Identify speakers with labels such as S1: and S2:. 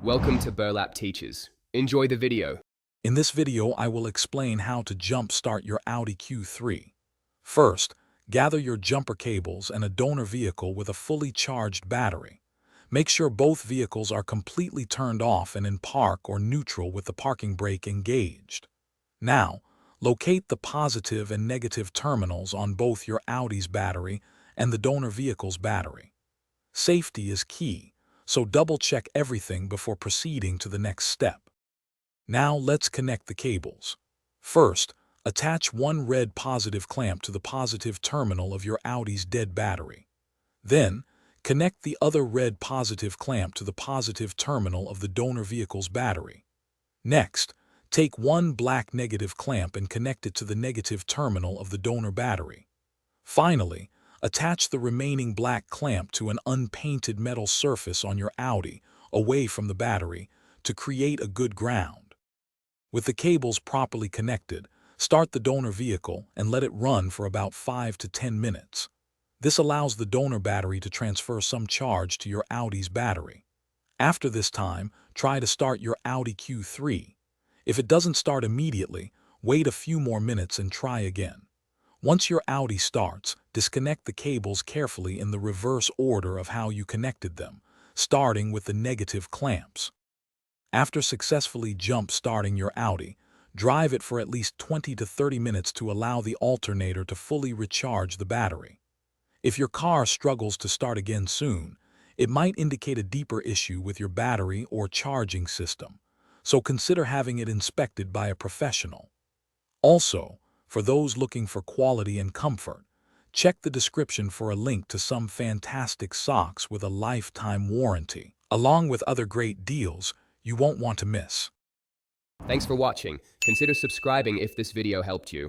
S1: Welcome to Burlap Teachers. Enjoy the video.
S2: In this video, I will explain how to jump-start your Audi Q3. First, gather your jumper cables and a donor vehicle with a fully charged battery. Make sure both vehicles are completely turned off and in park or neutral with the parking brake engaged. Now, locate the positive and negative terminals on both your Audi's battery and the donor vehicle's battery. Safety is key, so double-check everything before proceeding to the next step. Now let's connect the cables. First, attach one red positive clamp to the positive terminal of your Audi's dead battery. Then, connect the other red positive clamp to the positive terminal of the donor vehicle's battery. Next, take one black negative clamp and connect it to the negative terminal of the donor battery. Finally, attach the remaining black clamp to an unpainted metal surface on your Audi, away from the battery, to create a good ground. With the cables properly connected, start the donor vehicle and let it run for about 5 to 10 minutes. This allows the donor battery to transfer some charge to your Audi's battery. After this time, try to start your Audi Q3. If it doesn't start immediately, wait a few more minutes and try again. Once your Audi starts, disconnect the cables carefully in the reverse order of how you connected them, starting with the negative clamps. After successfully jump-starting your Audi, drive it for at least 20 to 30 minutes to allow the alternator to fully recharge the battery. If your car struggles to start again soon, it might indicate a deeper issue with your battery or charging system, so consider having it inspected by a professional. Also, for those looking for quality and comfort, check the description for a link to some fantastic socks with a lifetime warranty, along with other great deals you won't want to miss.
S1: Thanks for watching. Consider subscribing if this video helped you.